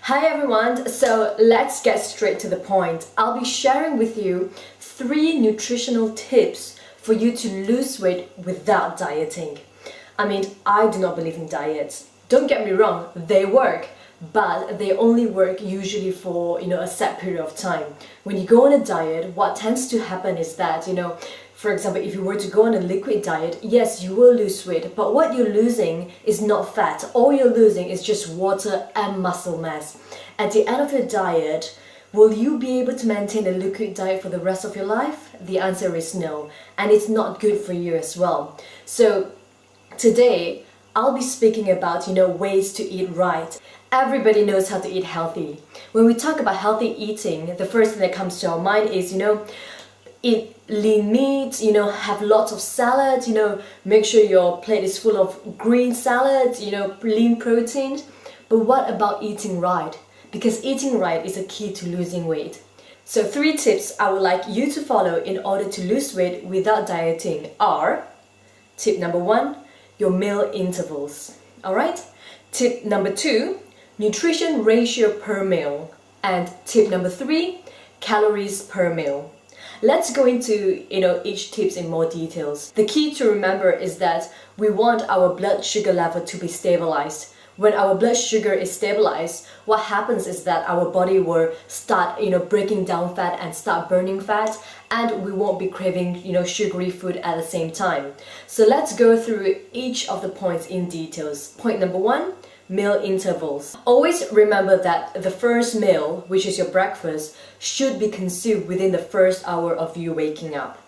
Hi everyone, so let's get straight to the point. I'll be sharing with you 3 nutritional tips for you to lose weight without dieting. I do not believe in diets. Don't get me wrong, they work, but they only work usually for a set period of time. When you go on a diet, what tends to happen is that for example, if you were to go on a liquid diet, yes, you will lose weight, but what you're losing is not fat. All you're losing is just water and muscle mass. At the end of your diet, will you be able to maintain a liquid diet for the rest of your life? The answer is no, and it's not good for you as well. So today, I'll be speaking about ways to eat right. Everybody knows how to eat healthy. When we talk about healthy eating, the first thing that comes to our mind is eat lean meat, have lots of salads, make sure your plate is full of green salads, lean proteins. But what about eating right? Because eating right is a key to losing weight. So 3 tips I would like you to follow in order to lose weight without dieting are: tip number 1, your meal intervals. Alright? Tip number 2, nutrition ratio per meal. And tip number 3, calories per meal. Let's go into each tips in more details. The key to remember is that we want our blood sugar level to be stabilized. When our blood sugar is stabilized, what happens is that our body will start breaking down fat and start burning fat, and we won't be craving sugary food at the same time. So let's go through each of the points in details. Point number 1, meal intervals. Always remember that the first meal, which is your breakfast, should be consumed within the first hour of you waking up.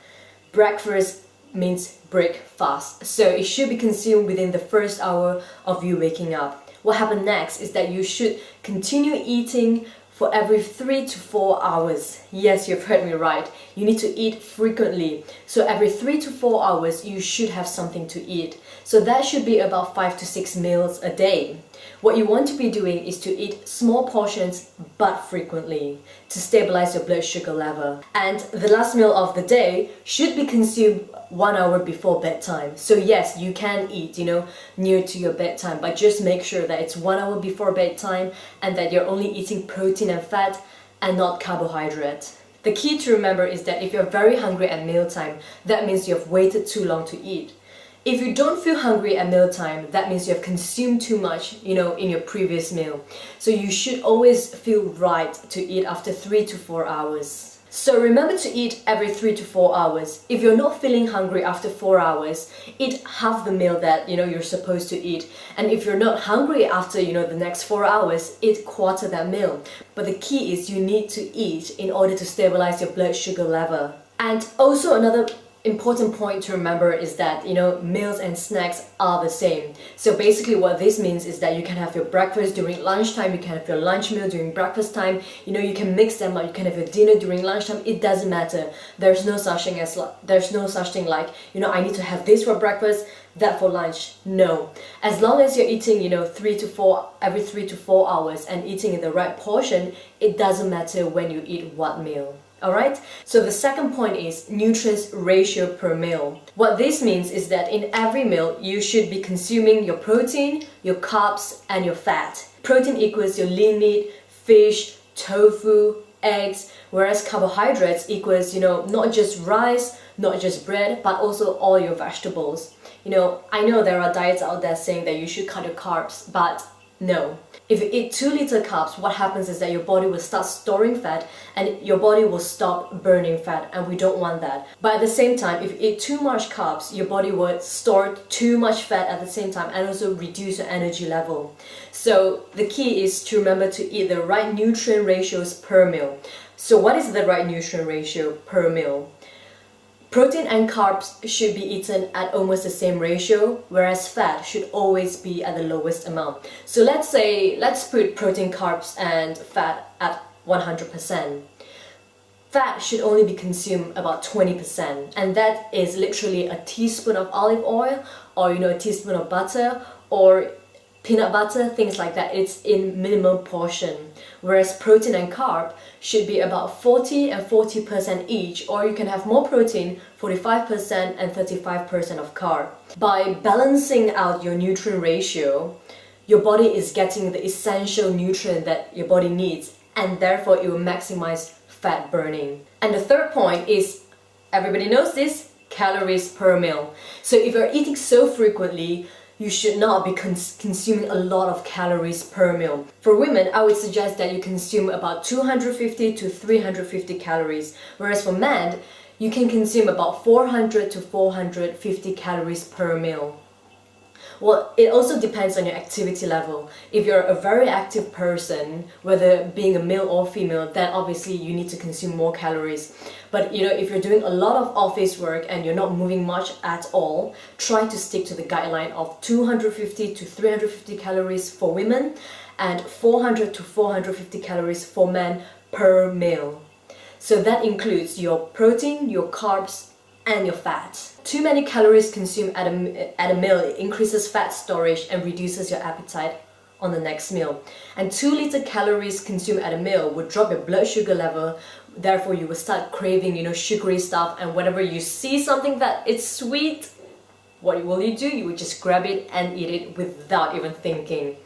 Breakfast means break fast, so it should be consumed within the first hour of you waking up. What happens next is that you should continue eating for every 3 to 4 hours. Yes, you've heard me right. You need to eat frequently. So every 3 to 4 hours, you should have something to eat. So that should be about 5 to 6 meals a day. What you want to be doing is to eat small portions but frequently to stabilize your blood sugar level. And the last meal of the day should be consumed 1 hour before bedtime. So yes, you can eat, near to your bedtime, but just make sure that it's 1 hour before bedtime and that you're only eating protein and fat and not carbohydrate. The key to remember is that if you're very hungry at mealtime, that means you have waited too long to eat. If you don't feel hungry at mealtime, that means you have consumed too much, in your previous meal. So you should always feel right to eat after 3 to 4 hours. So remember to eat every 3 to 4 hours. If you're not feeling hungry after 4 hours, eat half the meal that you're supposed to eat. And if you're not hungry after the next 4 hours, eat quarter that meal. But the key is you need to eat in order to stabilize your blood sugar level. And also another important point to remember is that meals and snacks are the same. So basically what this means is that you can have your breakfast during lunchtime, you can have your lunch meal during breakfast time, you can mix them up, you can have your dinner during lunchtime. It doesn't matter. There's no such thing like I need to have this for breakfast, that for lunch. No, as long as you're eating every 3 to 4 hours and eating in the right portion, it doesn't matter when you eat what meal. Alright, so the second point is nutrients ratio per meal. What this means is that in every meal, you should be consuming your protein, your carbs, and your fat. Protein equals your lean meat, fish, tofu, eggs, whereas carbohydrates equals, not just rice, not just bread, but also all your vegetables. I know there are diets out there saying that you should cut your carbs, but no. If you eat 2 liters carbs, what happens is that your body will start storing fat and your body will stop burning fat, and we don't want that. But at the same time, if you eat too much carbs, your body will store too much fat at the same time and also reduce your energy level. So the key is to remember to eat the right nutrient ratios per meal. So what is the right nutrient ratio per meal? Protein and carbs should be eaten at almost the same ratio, whereas fat should always be at the lowest amount. So let's put protein, carbs, and fat at 100%. Fat should only be consumed about 20%, and that is literally a teaspoon of olive oil, or a teaspoon of butter, or peanut butter, things like that. It's in minimum portion. Whereas protein and carb should be about 40 and 40% each, or you can have more protein, 45% and 35% of carb. By balancing out your nutrient ratio, your body is getting the essential nutrient that your body needs, and therefore it will maximize fat burning. And the third point is, everybody knows this, calories per meal. So if you're eating so frequently, you should not be consuming a lot of calories per meal. For women, I would suggest that you consume about 250 to 350 calories, whereas for men, you can consume about 400 to 450 calories per meal. Well, it also depends on your activity level. If you're a very active person, whether being a male or female, then obviously you need to consume more calories. But if you're doing a lot of office work and you're not moving much at all, try to stick to the guideline of 250 to 350 calories for women and 400 to 450 calories for men per meal. So that includes your protein, your carbs, and your fat. Too many calories consumed at a meal increases fat storage and reduces your appetite on the next meal. And 2 little calories consumed at a meal would drop your blood sugar level. Therefore, you will start craving, sugary stuff. And whenever you see something that it's sweet, what will you do? You would just grab it and eat it without even thinking.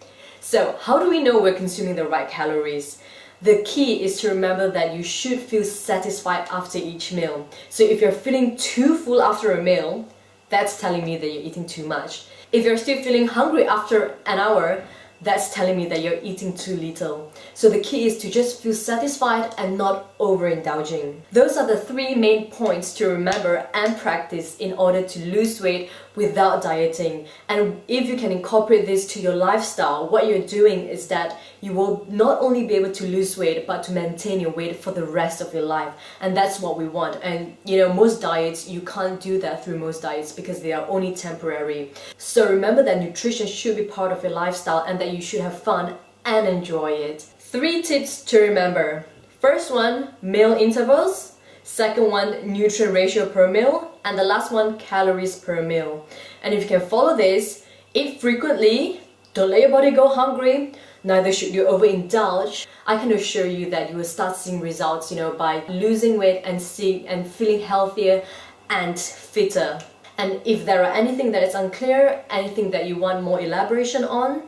So, how do we know we're consuming the right calories? The key is to remember that you should feel satisfied after each meal. So if you're feeling too full after a meal, that's telling me that you're eating too much. If you're still feeling hungry after an hour, that's telling me that you're eating too little. So the key is to just feel satisfied and not overindulging. Those are the 3 main points to remember and practice in order to lose weight without dieting. And if you can incorporate this to your lifestyle, what you're doing is that you will not only be able to lose weight, but to maintain your weight for the rest of your life. And that's what we want. And most diets, you can't do that through most diets because they are only temporary. So remember that nutrition should be part of your lifestyle and that you should have fun and enjoy it. 3 tips to remember. First one, meal intervals. Second one, nutrient ratio per meal. And the last one, calories per meal. And if you can follow this, eat frequently, don't let your body go hungry, neither should you overindulge. I can assure you that you will start seeing results, by losing weight and feeling healthier and fitter. And if there are anything that is unclear, anything that you want more elaboration on,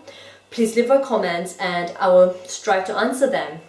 please leave a comment and I will strive to answer them.